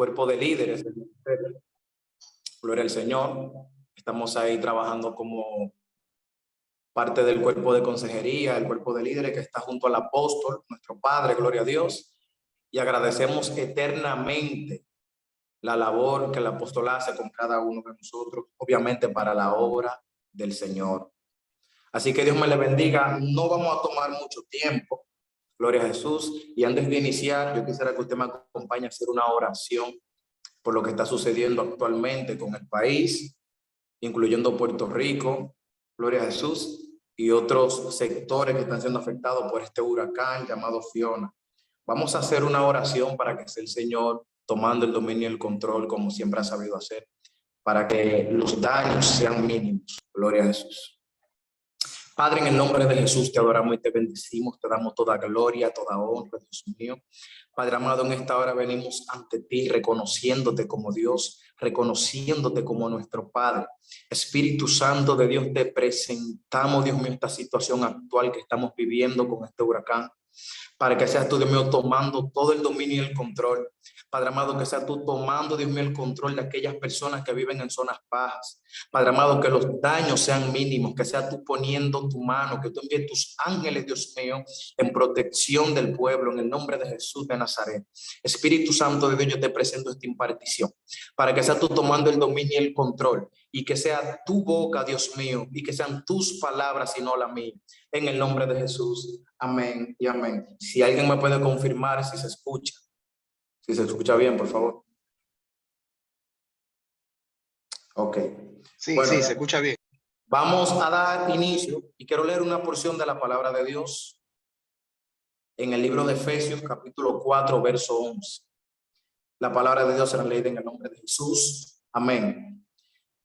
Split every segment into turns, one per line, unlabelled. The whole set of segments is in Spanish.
cuerpo de líderes del ministerio. Gloria al Señor. Estamos ahí trabajando como parte del cuerpo de consejería, el cuerpo de líderes que está junto al apóstol, nuestro Padre, gloria a Dios. Y agradecemos eternamente la labor que el apóstol hace con cada uno de nosotros, obviamente para la obra del Señor. Así que Dios me le bendiga. No vamos a tomar mucho tiempo. Gloria a Jesús. Y antes de iniciar, yo quisiera que usted me acompañe a hacer una oración por lo que está sucediendo actualmente con el país, incluyendo Puerto Rico, gloria a Jesús, y otros sectores que están siendo afectados por este huracán llamado Fiona. Vamos a hacer una oración para que sea el Señor tomando el dominio y el control como siempre ha sabido hacer, para que los daños sean mínimos. Gloria a Jesús. Padre, en el nombre de Jesús te adoramos y te bendecimos, te damos toda gloria, toda honra, Dios mío. Padre amado, en esta hora venimos ante ti reconociéndote como Dios, reconociéndote como nuestro Padre. Espíritu Santo de Dios, te presentamos, Dios mío, esta situación actual que estamos viviendo con este huracán, para que seas tú, Dios mío, tomando todo el dominio y el control. Padre amado, que seas tú tomando, Dios mío, el control de aquellas personas que viven en zonas bajas. Padre amado, que los daños sean mínimos, que seas tú poniendo tu mano, que tú envíes tus ángeles, Dios mío, en protección del pueblo, en el nombre de Jesús de Nazaret. Espíritu Santo de Dios, yo te presento esta impartición, para que seas tú tomando el dominio y el control, y que sea tu boca, Dios mío, y que sean tus palabras y no la mía. En el nombre de Jesús. Amén y amén. Si alguien me puede confirmar si se escucha. Si se escucha bien, por favor. Ok.
Sí,
bueno,
sí, se escucha bien.
Vamos a dar inicio y quiero leer una porción de la palabra de Dios en el libro de Efesios, capítulo 4, verso 11. La palabra de Dios será leída en el nombre de Jesús. Amén.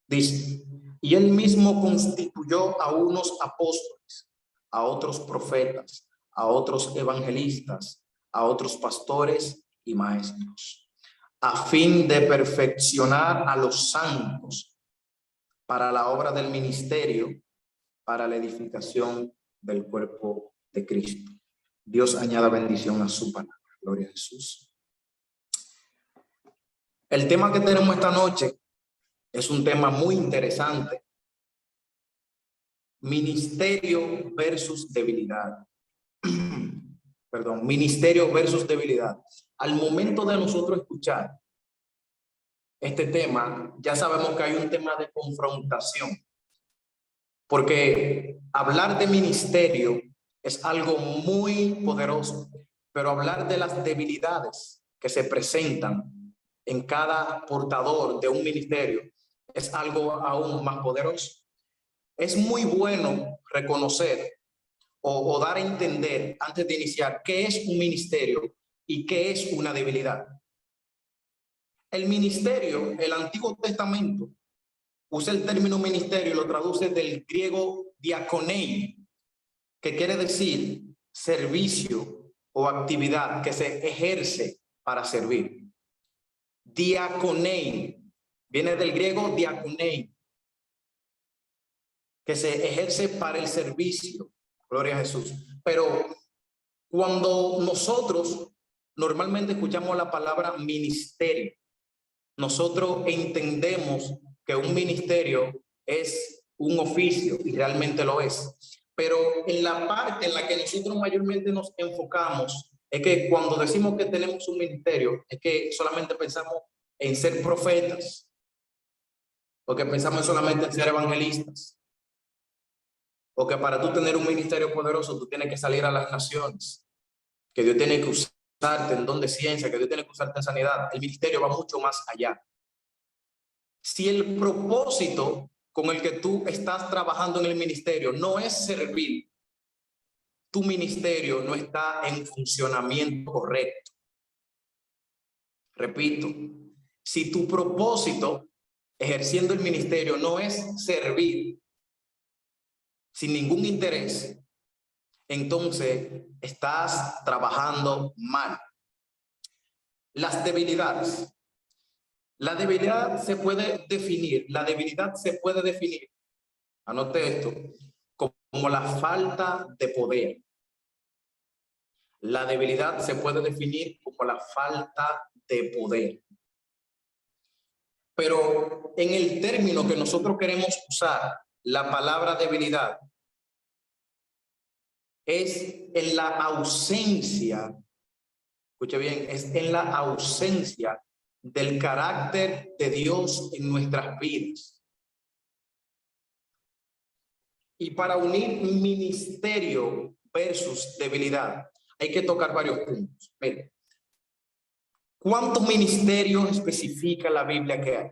Dice: y él mismo constituyó a unos apóstoles, a otros profetas, a otros evangelistas, a otros pastores y maestros, a fin de perfeccionar a los santos para la obra del ministerio, para la edificación del cuerpo de Cristo. Dios añada bendición a su palabra. Gloria a Jesús. El tema que tenemos esta noche es un tema muy interesante. Ministerio versus debilidad. Perdón, ministerio versus debilidad. Al momento de nosotros escuchar este tema, ya sabemos que hay un tema de confrontación, porque hablar de ministerio es algo muy poderoso, pero hablar de las debilidades que se presentan en cada portador de un ministerio es algo aún más poderoso. Es muy bueno reconocer o dar a entender antes de iniciar qué es un ministerio y qué es una debilidad. El ministerio, el Antiguo Testamento, usa el término ministerio y lo traduce del griego diakonei, que quiere decir servicio o actividad que se ejerce para servir. Diakonei viene del griego diakonei, que se ejerce para el servicio. Gloria a Jesús. Pero cuando nosotros normalmente escuchamos la palabra ministerio, nosotros entendemos que un ministerio es un oficio y realmente lo es. Pero en la parte en la que nosotros mayormente nos enfocamos es que cuando decimos que tenemos un ministerio, es que solamente pensamos en ser profetas, o que pensamos solamente en ser evangelistas, o que para tú tener un ministerio poderoso tú tienes que salir a las naciones, que Dios tiene que usarte en don de ciencia, que Dios tiene que usarte en sanidad. El ministerio va mucho más allá. Si el propósito con el que tú estás trabajando en el ministerio no es servir, tu ministerio no está en funcionamiento correcto. Repito, si tu propósito ejerciendo el ministerio no es servir sin ningún interés, entonces estás trabajando mal. Las debilidades. La debilidad se puede definir, anote esto, como la falta de poder. La debilidad se puede definir como la falta de poder. Pero en el término que nosotros queremos usar, la palabra debilidad es en la ausencia, escuche bien, es en la ausencia del carácter de Dios en nuestras vidas. Y para unir ministerio versus debilidad, hay que tocar varios puntos. Miren, ¿cuántos ministerios especifica la Biblia que hay?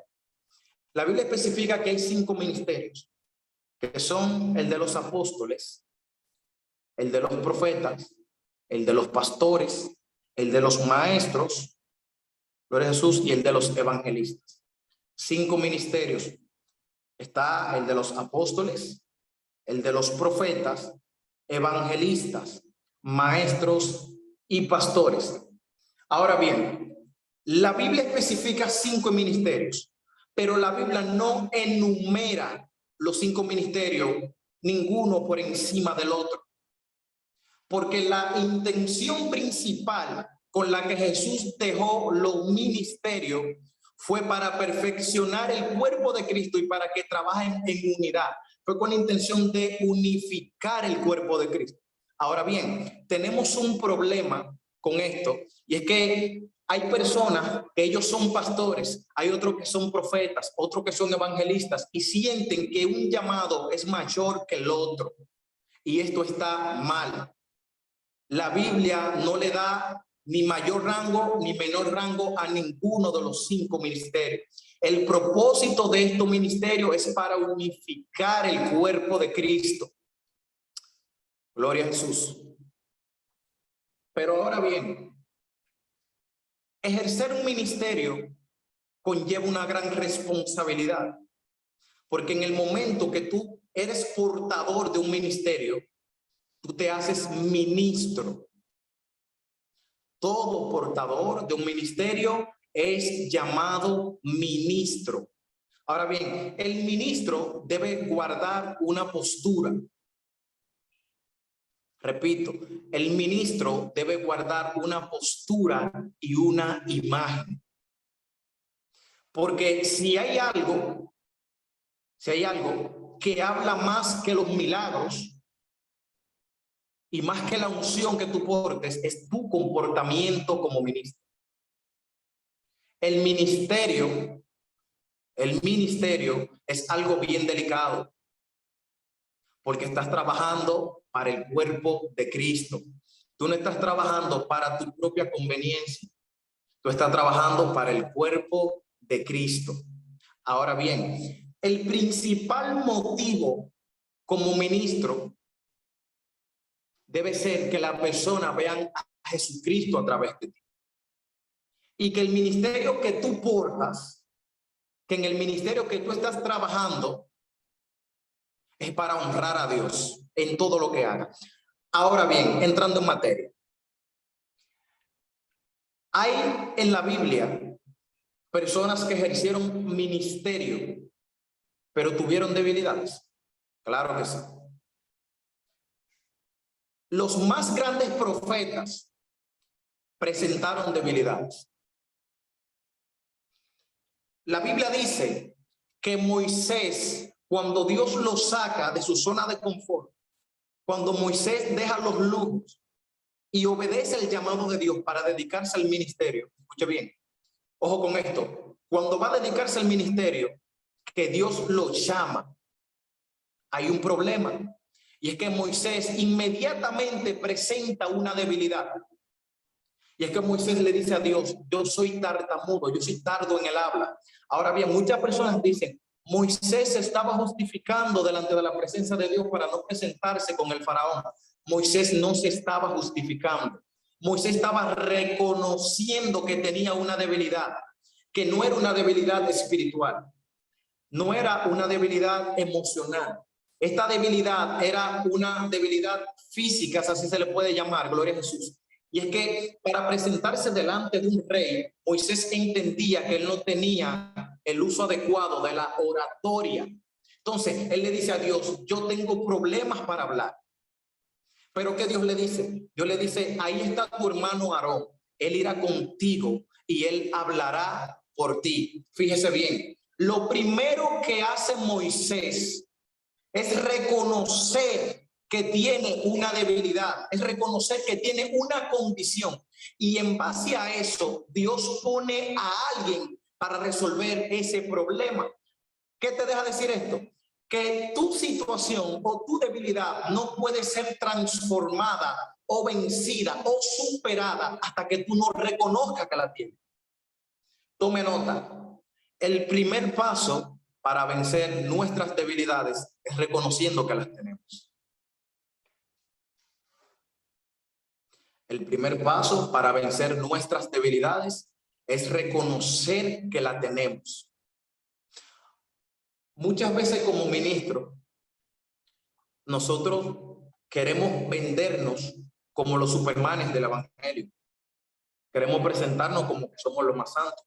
La Biblia especifica que hay 5 ministerios, que son el de los apóstoles, el de los profetas, el de los pastores, el de los maestros, gloria a Jesús, y el de los evangelistas. 5 ministerios. Está el de los apóstoles, el de los profetas, evangelistas, maestros y pastores. Ahora bien, la Biblia especifica 5 ministerios, pero la Biblia no enumera los 5 ministerios, ninguno por encima del otro. Porque la intención principal con la que Jesús dejó los ministerios fue para perfeccionar el cuerpo de Cristo y para que trabajen en unidad. Fue con la intención de unificar el cuerpo de Cristo. Ahora bien, tenemos un problema con esto, y es que hay personas que ellos son pastores, hay otros que son profetas, otros que son evangelistas, y sienten que un llamado es mayor que el otro. Y esto está mal. La Biblia no le da ni mayor rango ni menor rango a ninguno de los 5 ministerios. El propósito de estos ministerios es para unificar el cuerpo de Cristo. Gloria a Jesús. Pero ahora bien, ejercer un ministerio conlleva una gran responsabilidad, porque en el momento que tú eres portador de un ministerio, tú te haces ministro. Todo portador de un ministerio es llamado ministro. Ahora bien, el ministro debe guardar una postura. Repito, el ministro debe guardar una postura y una imagen. Porque si hay algo que habla más que los milagros y más que la unción que tú portes, es tu comportamiento como ministro. El ministerio es algo bien delicado, porque estás trabajando para el cuerpo de Cristo. Tú no estás trabajando para tu propia conveniencia, tú estás trabajando para el cuerpo de Cristo. Ahora bien, el principal motivo como ministro debe ser que la persona vea a Jesucristo a través de ti. Y que el ministerio que tú portas, que en el ministerio que tú estás trabajando, es para honrar a Dios en todo lo que haga. Ahora bien, entrando en materia. Hay en la Biblia personas que ejercieron ministerio, pero tuvieron debilidades. Claro que sí. Los más grandes profetas presentaron debilidades. La Biblia dice que Moisés, cuando Dios lo saca de su zona de confort, cuando Moisés deja los lujos y obedece el llamado de Dios para dedicarse al ministerio, escuche bien, ojo con esto, cuando va a dedicarse al ministerio, que Dios lo llama, hay un problema, y es que Moisés inmediatamente presenta una debilidad. Y es que Moisés le dice a Dios, yo soy tartamudo, yo soy tardo en el habla. Ahora bien, muchas personas dicen, Moisés se estaba justificando delante de la presencia de Dios para no presentarse con el faraón. Moisés no se estaba justificando. Moisés estaba reconociendo que tenía una debilidad, que no era una debilidad espiritual, no era una debilidad emocional. Esta debilidad era una debilidad física, así se le puede llamar, gloria a Jesús. Y es que para presentarse delante de un rey, Moisés entendía que él no tenía el uso adecuado de la oratoria. Entonces, él le dice a Dios, yo tengo problemas para hablar. Pero ¿qué Dios le dice? Dios le dice, ahí está tu hermano Aarón, él irá contigo y él hablará por ti. Fíjese bien, lo primero que hace Moisés es reconocer que tiene una debilidad, es reconocer que tiene una condición. Y en base a eso, Dios pone a alguien para resolver ese problema. ¿Qué te deja decir esto? Que tu situación o tu debilidad no puede ser transformada o vencida o superada hasta que tú no reconozcas que la tienes. Tome nota. El primer paso para vencer nuestras debilidades es reconociendo que las tenemos. El primer paso para vencer nuestras debilidades es reconocer que la tenemos. Muchas veces como ministro, nosotros queremos vendernos como los supermanes del evangelio. Queremos presentarnos como que somos los más santos.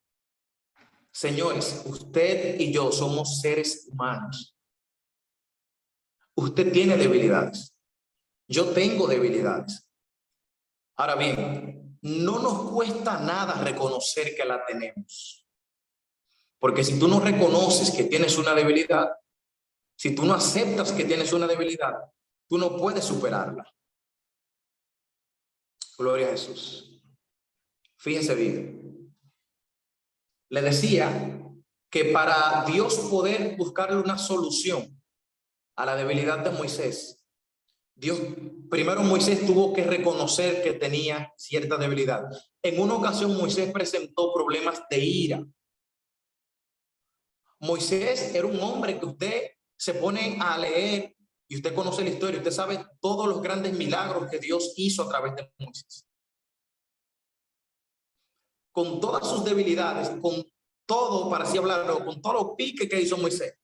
Señores, usted y yo somos seres humanos. Usted tiene debilidades. Yo tengo debilidades. Ahora bien, no nos cuesta nada reconocer que la tenemos. Porque si tú no reconoces que tienes una debilidad, si tú no aceptas que tienes una debilidad, tú no puedes superarla. Gloria a Jesús. Fíjense bien. Le decía que para Dios poder buscarle una solución a la debilidad de Moisés, primero Moisés tuvo que reconocer que tenía cierta debilidad. En una ocasión Moisés presentó problemas de ira. Moisés era un hombre que usted se pone a leer y usted conoce la historia, usted sabe todos los grandes milagros que Dios hizo a través de Moisés. Con todas sus debilidades, con todo, para así hablarlo, con todos los piques que hizo Moisés,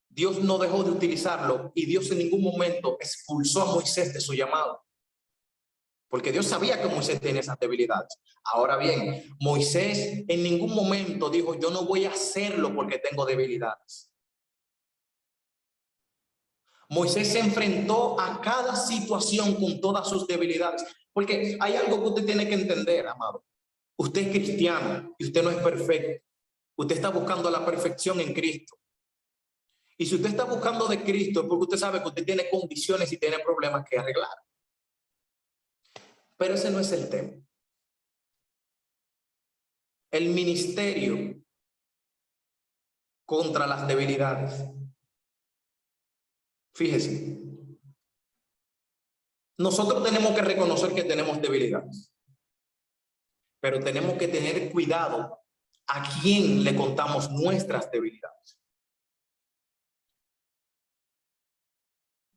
Dios no dejó de utilizarlo y Dios en ningún momento expulsó a Moisés de su llamado. Porque Dios sabía que Moisés tenía esas debilidades. Ahora bien, Moisés en ningún momento dijo, yo no voy a hacerlo porque tengo debilidades. Moisés se enfrentó a cada situación con todas sus debilidades. Porque hay algo que usted tiene que entender, amado. Usted es cristiano y usted no es perfecto. Usted está buscando la perfección en Cristo. Y si usted está buscando de Cristo es porque usted sabe que usted tiene condiciones y tiene problemas que arreglar. Pero ese no es el tema. El ministerio contra las debilidades. Fíjese. Nosotros tenemos que reconocer que tenemos debilidades. Pero tenemos que tener cuidado a quién le contamos nuestras debilidades.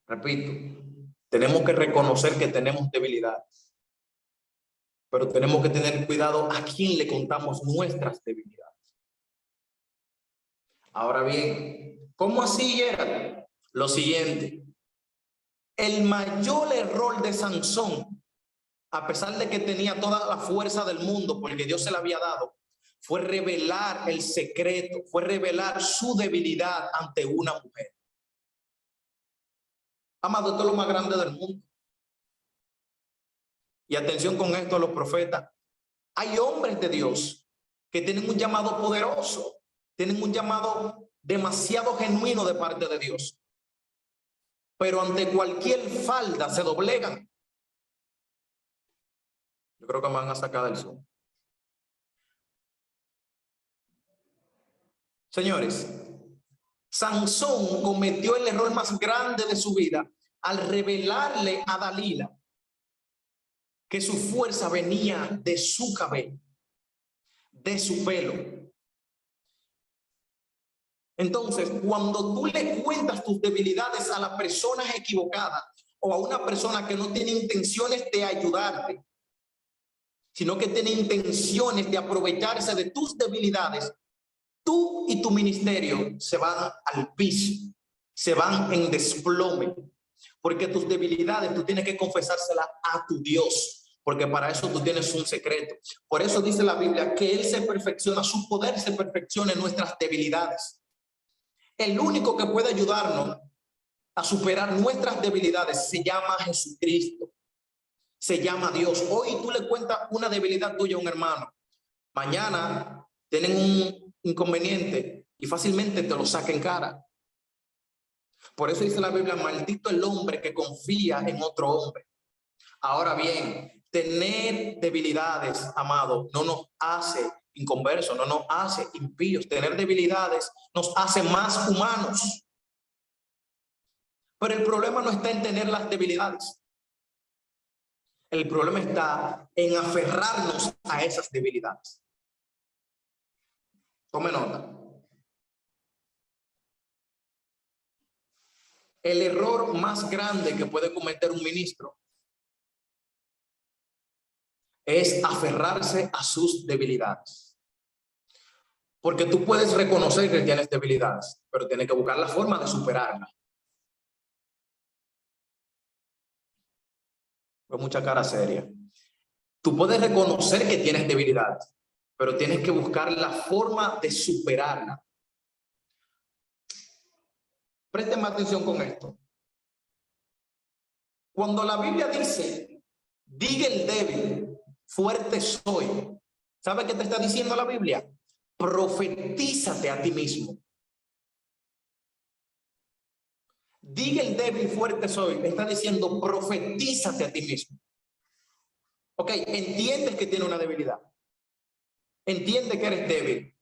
Repito, tenemos que reconocer que tenemos debilidades. Pero tenemos que tener cuidado a quién le contamos nuestras debilidades. Ahora bien, ¿cómo así era? Lo siguiente, el mayor error de Sansón, a pesar de que tenía toda la fuerza del mundo, porque Dios se la había dado, fue revelar el secreto, fue revelar su debilidad ante una mujer. Amado, esto es lo más grande del mundo. Y atención con esto a los profetas. Hay hombres de Dios que tienen un llamado poderoso, tienen un llamado demasiado genuino de parte de Dios. Pero ante cualquier falda se doblegan. Yo creo que me van a sacar del Zoom. Señores, Sansón cometió el error más grande de su vida al revelarle a Dalila que su fuerza venía de su cabello, de su pelo. Entonces, cuando tú le cuentas tus debilidades a la persona equivocada o a una persona que no tiene intenciones de ayudarte, sino que tiene intenciones de aprovecharse de tus debilidades, tú y tu ministerio se van al piso, se van en desplome, porque tus debilidades tú tienes que confesárselas a tu Dios, porque para eso tú tienes un secreto. Por eso dice la Biblia que Él se perfecciona, su poder se perfecciona en nuestras debilidades. El único que puede ayudarnos a superar nuestras debilidades se llama Jesucristo, se llama Dios. Hoy tú le cuentas una debilidad tuya a un hermano, mañana tienen un inconveniente y fácilmente te lo saca en cara. Por eso dice la Biblia, maldito el hombre que confía en otro hombre. Ahora bien, tener debilidades, amado, no nos hace inconversos, no nos hace impíos. Tener debilidades nos hace más humanos. Pero el problema no está en tener las debilidades. El problema está en aferrarnos a esas debilidades. Tome nota. El error más grande que puede cometer un ministro es aferrarse a sus debilidades. Porque tú puedes reconocer que tienes debilidades, pero tienes que buscar la forma de superarlas. Con mucha cara seria. Tú puedes reconocer que tienes debilidades, pero tienes que buscar la forma de superarla. Presten atención con esto. Cuando la Biblia dice, diga el débil, fuerte soy, ¿sabe qué te está diciendo la Biblia? Profetízate a ti mismo. Diga el débil, fuerte soy, me está diciendo, profetízate a ti mismo. Ok, entiendes que tiene una debilidad. Entiende que eres débil,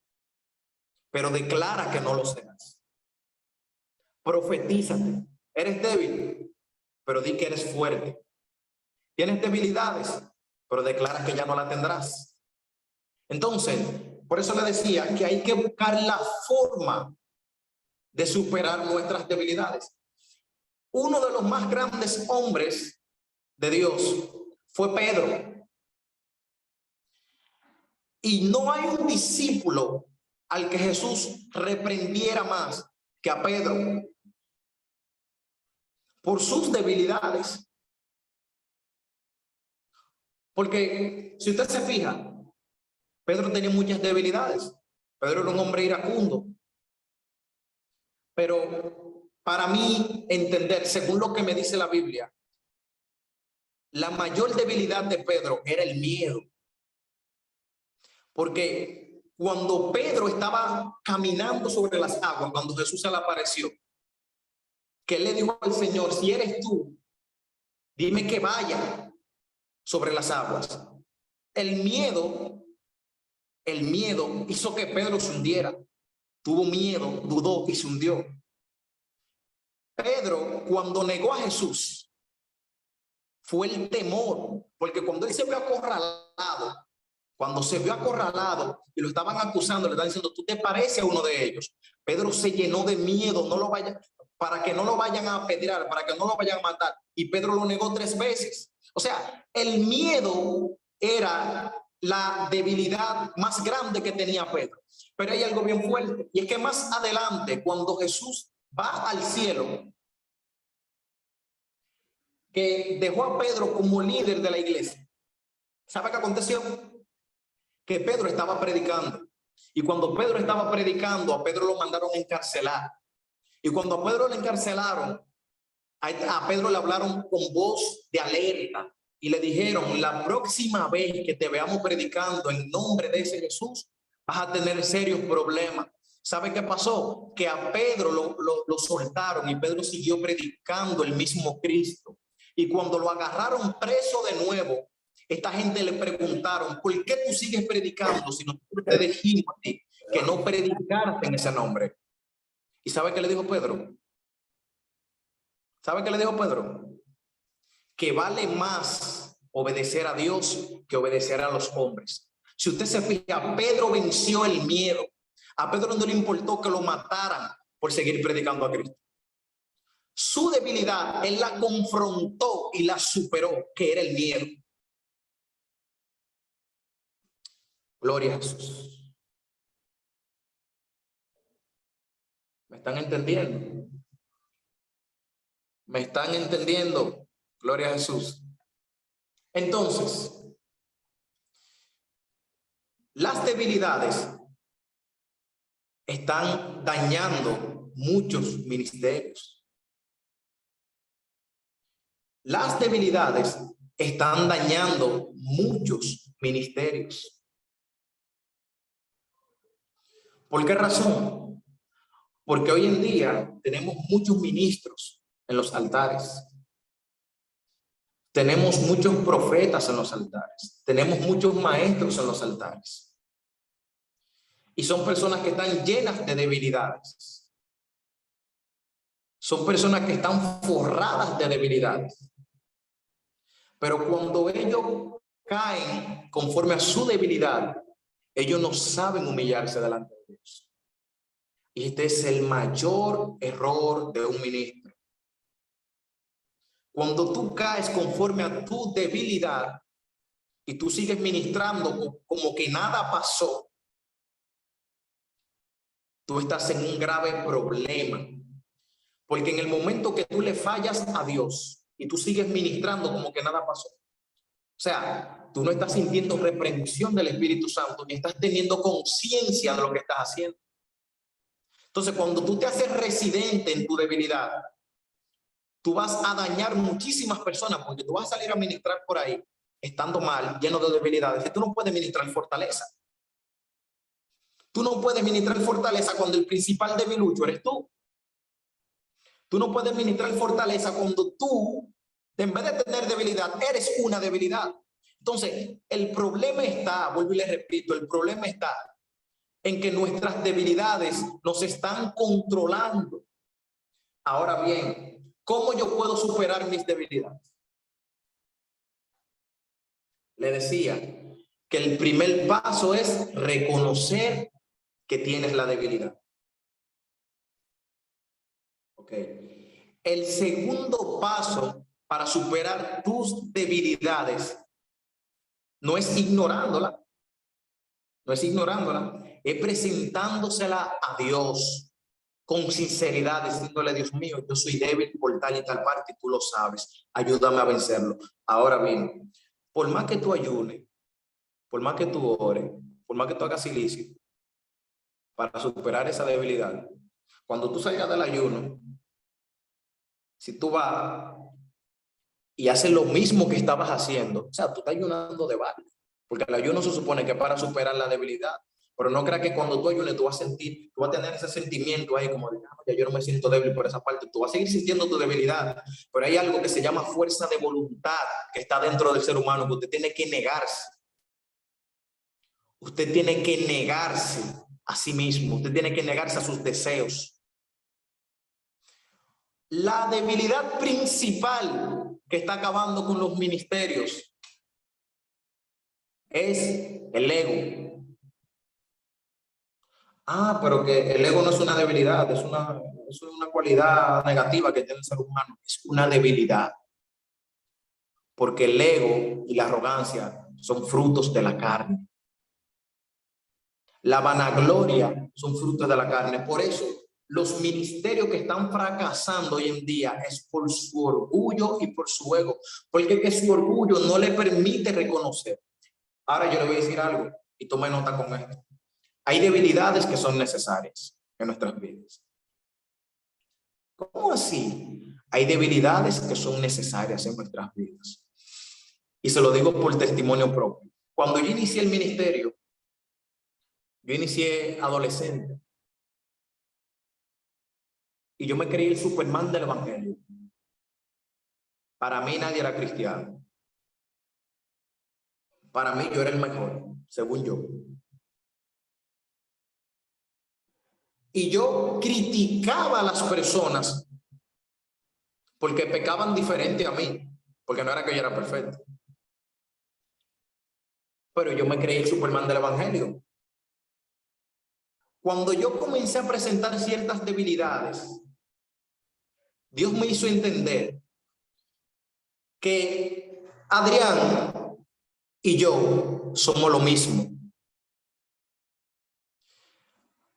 pero declara que no lo seas. Profetízate. Eres débil, pero di que eres fuerte. Tienes debilidades, pero declara que ya no la tendrás. Entonces, por eso le decía que hay que buscar la forma de superar nuestras debilidades. Uno de los más grandes hombres de Dios fue Pedro. Y no hay un discípulo al que Jesús reprendiera más que a Pedro por sus debilidades. Porque si usted se fija, Pedro tenía muchas debilidades. Pedro era un hombre iracundo. Pero para mí entender, según lo que me dice la Biblia, la mayor debilidad de Pedro era el miedo. Porque cuando Pedro estaba caminando sobre las aguas, cuando Jesús se le apareció, que le dijo al Señor, si eres tú, dime que vaya sobre las aguas. El miedo hizo que Pedro se hundiera. Tuvo miedo, dudó y se hundió. Pedro, cuando negó a Jesús, fue el temor, porque cuando él se vio acorralado, y lo estaban acusando, le estaban diciendo, tú te pareces a uno de ellos. Pedro se llenó de miedo, para que no lo vayan a apedrear, para que no lo vayan a matar. Y Pedro lo negó 3 veces. O sea, el miedo era la debilidad más grande que tenía Pedro. Pero hay algo bien fuerte, y es que más adelante, cuando Jesús va al cielo, que dejó a Pedro como líder de la iglesia, ¿sabe qué aconteció? Que Pedro estaba predicando. Y cuando Pedro estaba predicando, a Pedro lo mandaron a encarcelar. Y cuando a Pedro le encarcelaron, a Pedro le hablaron con voz de alerta y le dijeron, la próxima vez que te veamos predicando en nombre de ese Jesús, vas a tener serios problemas. ¿Sabe qué pasó? Que a Pedro lo soltaron y Pedro siguió predicando el mismo Cristo. Y cuando lo agarraron preso de nuevo, esta gente le preguntaron, ¿por qué tú sigues predicando si nosotros te dijimos a ti que no predicaras en ese nombre? ¿Y sabe qué le dijo Pedro? ¿Sabe qué le dijo Pedro? Que vale más obedecer a Dios que obedecer a los hombres. Si usted se fija, Pedro venció el miedo. A Pedro no le importó que lo mataran por seguir predicando a Cristo. Su debilidad, él la confrontó y la superó, que era el miedo. Gloria a Jesús. ¿Me están entendiendo? ¿Me están entendiendo? Gloria a Jesús. Entonces, las debilidades están dañando muchos ministerios. Las debilidades están dañando muchos ministerios. ¿Por qué razón? Porque hoy en día tenemos muchos ministros en los altares. Tenemos muchos profetas en los altares. Tenemos muchos maestros en los altares. Y son personas que están llenas de debilidades. Son personas que están forradas de debilidades. Pero cuando ellos caen conforme a su debilidad, ellos no saben humillarse delante de Dios. Y este es el mayor error de un ministro. Cuando tú caes conforme a tu debilidad y tú sigues ministrando como que nada pasó, tú estás en un grave problema. Porque en el momento que tú le fallas a Dios y tú sigues ministrando como que nada pasó, o sea, tú no estás sintiendo reprensión del Espíritu Santo ni estás teniendo conciencia de lo que estás haciendo. Entonces, cuando tú te haces residente en tu debilidad, tú vas a dañar muchísimas personas, porque tú vas a salir a ministrar por ahí estando mal, lleno de debilidades, y tú no puedes ministrar fortaleza. Tú no puedes ministrar fortaleza cuando el principal debilucho eres tú. Tú no puedes ministrar fortaleza cuando tú, en vez de tener debilidad, eres una debilidad. Entonces, el problema está, vuelvo y le repito, el problema está en que nuestras debilidades nos están controlando. Ahora bien, ¿cómo yo puedo superar mis debilidades? Le decía que el primer paso es reconocer que tienes la debilidad. Ok. El segundo paso para superar tus debilidades no es ignorándola, es presentándosela a Dios con sinceridad, diciéndole: Dios mío, yo soy débil por tal y tal parte, y tú lo sabes, ayúdame a vencerlo. Ahora bien, por más que tú ayunes, por más que tú ores, por más que tú hagas silicio para superar esa debilidad, cuando tú salgas del ayuno, si tú vas y haces lo mismo que estabas haciendo, o sea, tú estás ayunando de balde, porque el ayuno se supone que para superar la debilidad, pero no creas que cuando tú ayunes tú vas a sentir, tú vas a tener ese sentimiento ahí como de: ya yo no me siento débil por esa parte. Tú vas a seguir sintiendo tu debilidad, pero hay algo que se llama fuerza de voluntad que está dentro del ser humano, que usted tiene que negarse. Usted tiene que negarse a sí mismo, usted tiene que negarse a sus deseos. La debilidad principal que está acabando con los ministerios es el ego. Pero que el ego no es una debilidad, es una cualidad negativa que tiene el ser humano. Es una debilidad. Porque el ego y la arrogancia son frutos de la carne. La vanagloria son frutos de la carne. Por eso, los ministerios que están fracasando hoy en día es por su orgullo y por su ego. Porque que su orgullo no le permite reconocer. Ahora yo le voy a decir algo y tome nota con esto. Hay debilidades que son necesarias en nuestras vidas. ¿Cómo así? Hay debilidades que son necesarias en nuestras vidas. Y se lo digo por testimonio propio. Cuando yo inicié el ministerio, yo inicié adolescente. Y yo me creí el Superman del evangelio. Para mí nadie era cristiano. Para mí yo era el mejor, según yo. Y yo criticaba a las personas porque pecaban diferente a mí, porque no era que yo era perfecto. Pero yo me creí el Superman del evangelio. Cuando yo comencé a presentar ciertas debilidades, Dios me hizo entender que Adrián y yo somos lo mismo.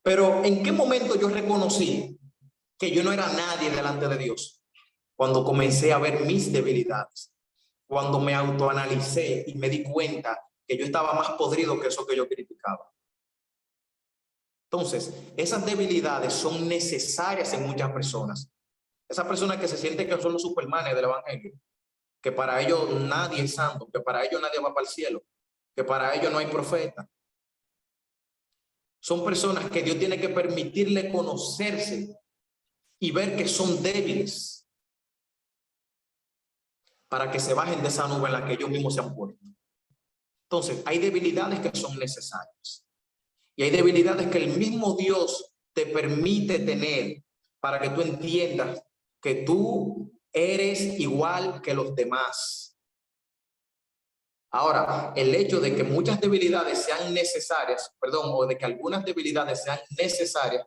Pero ¿en qué momento yo reconocí que yo no era nadie delante de Dios? Cuando comencé a ver mis debilidades, cuando me autoanalicé y me di cuenta que yo estaba más podrido que eso que yo criticaba. Entonces, esas debilidades son necesarias en muchas personas. Esas personas que se sienten que son los supermanes del evangelio, que para ellos nadie es santo, que para ellos nadie va para el cielo, que para ellos no hay profeta. Son personas que Dios tiene que permitirle conocerse y ver que son débiles para que se bajen de esa nube en la que ellos mismos se han puesto. Entonces, hay debilidades que son necesarias y hay debilidades que el mismo Dios te permite tener para que tú entiendas que tú eres igual que los demás. Ahora, el hecho de que muchas debilidades sean necesarias, o de que algunas debilidades sean necesarias,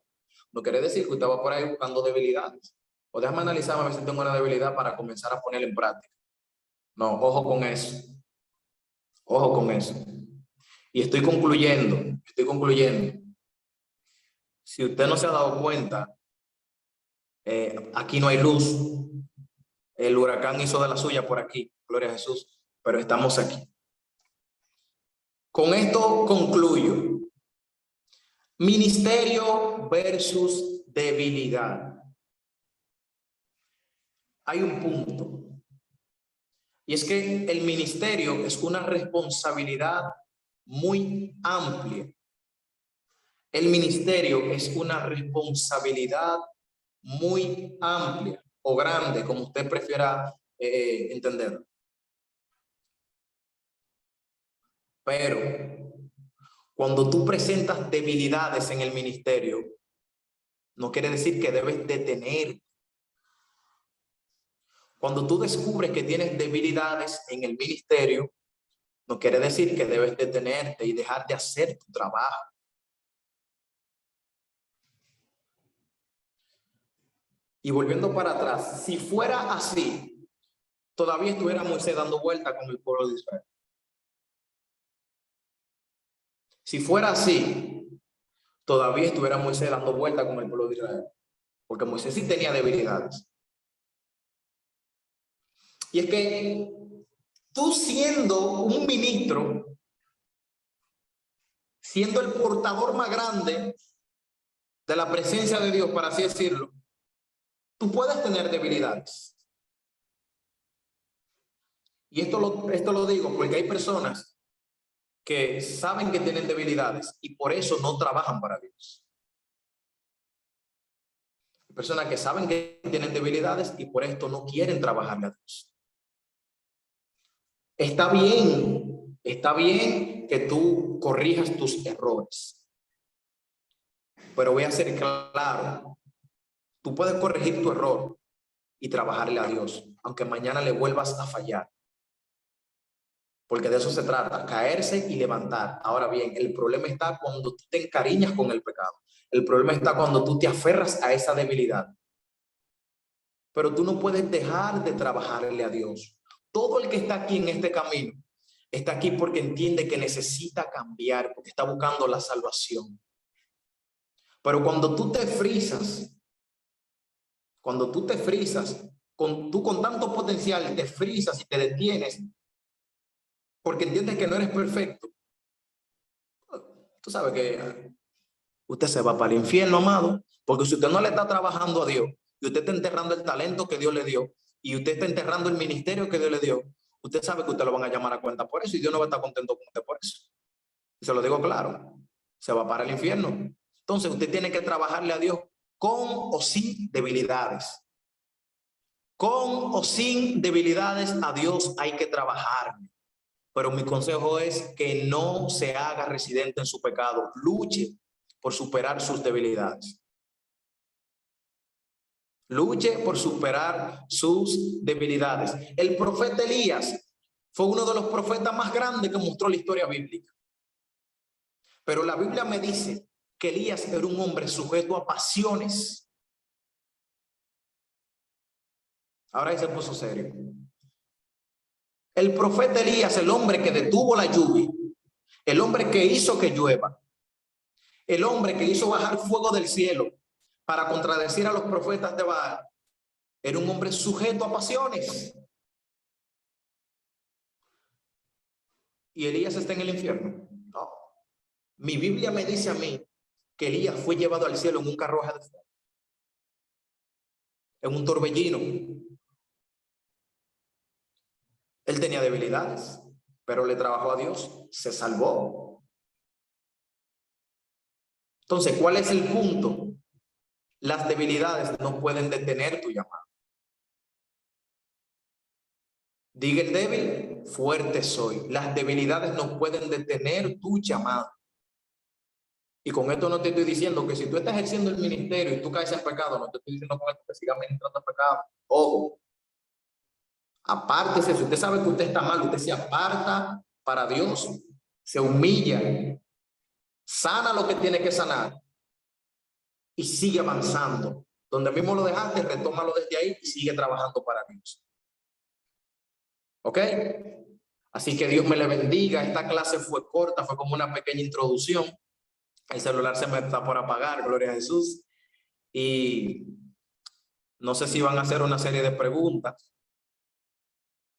no quiere decir que usted va por ahí buscando debilidades. O déjame analizar a ver si tengo una debilidad para comenzar a ponerla en práctica. No, ojo con eso. Ojo con eso. Y estoy concluyendo. Si usted no se ha dado cuenta, aquí no hay luz. El huracán hizo de la suya por aquí, gloria a Jesús, pero estamos aquí. Con esto concluyo. Ministerio versus debilidad. Hay un punto, y es que el ministerio es una responsabilidad muy amplia. El ministerio es una responsabilidad muy amplia o grande, como usted prefiera entender. Pero cuando tú presentas debilidades en el ministerio, no quiere decir que debes detener. Cuando tú descubres que tienes debilidades en el ministerio, no quiere decir que debes detenerte y dejar de hacer tu trabajo. Y volviendo para atrás, si fuera así, todavía estuviera Moisés dando vuelta con el pueblo de Israel. Si fuera así, todavía estuviera Moisés dando vuelta con el pueblo de Israel. Porque Moisés sí tenía debilidades. Y es que tú siendo un ministro, siendo el portador más grande de la presencia de Dios, para así decirlo, tú puedes tener debilidades. Y esto lo digo porque hay personas que saben que tienen debilidades y por eso no trabajan para Dios. Hay personas que saben que tienen debilidades y por esto no quieren trabajarle a Dios. Está bien que tú corrijas tus errores. Pero voy a ser claro, tú puedes corregir tu error y trabajarle a Dios, aunque mañana le vuelvas a fallar. Porque de eso se trata, caerse y levantar. Ahora bien, el problema está cuando tú te encariñas con el pecado. El problema está cuando tú te aferras a esa debilidad. Pero tú no puedes dejar de trabajarle a Dios. Todo el que está aquí en este camino está aquí porque entiende que necesita cambiar, porque está buscando la salvación. Pero cuando tú te frisas, tú con tanto potencial te frisas y te detienes porque entiendes que no eres perfecto, tú sabes que usted se va para el infierno, amado, porque si usted no le está trabajando a Dios y usted está enterrando el talento que Dios le dio y usted está enterrando el ministerio que Dios le dio, usted sabe que usted lo van a llamar a cuenta por eso y Dios no va a estar contento con usted por eso. Y se lo digo claro, se va para el infierno. Entonces usted tiene que trabajarle a Dios con o sin debilidades. Con o sin debilidades a Dios hay que trabajar. Pero mi consejo es que no se haga residente en su pecado. Luche por superar sus debilidades. Luche por superar sus debilidades. El profeta Elías fue uno de los profetas más grandes que mostró la historia bíblica. Pero la Biblia me dice que Elías era un hombre sujeto a pasiones. Ahora ahí se puso serio. El profeta Elías, el hombre que detuvo la lluvia, el hombre que hizo que llueva, el hombre que hizo bajar fuego del cielo para contradecir a los profetas de Baal, era un hombre sujeto a pasiones. ¿Y Elías está en el infierno? No. Mi Biblia me dice a mí que Elías fue llevado al cielo en un carruaje de fuego, en un torbellino. Él tenía debilidades, pero le trabajó a Dios, se salvó. Entonces, ¿cuál es el punto? Las debilidades no pueden detener tu llamado. Diga el débil, fuerte soy. Las debilidades no pueden detener tu llamado. Y con esto no te estoy diciendo que si tú estás ejerciendo el ministerio y tú caes en pecado, no te estoy diciendo con esto que sigas ministrando pecado. Ojo, apártese. Si usted sabe que usted está mal, usted se aparta para Dios, se humilla, sana lo que tiene que sanar y sigue avanzando. Donde mismo lo dejaste, retómalo desde ahí y sigue trabajando para Dios. ¿Ok? Así que Dios me le bendiga. Esta clase fue corta, fue como una pequeña introducción. El celular se me está por apagar, gloria a Jesús. Y no sé si van a hacer una serie de preguntas.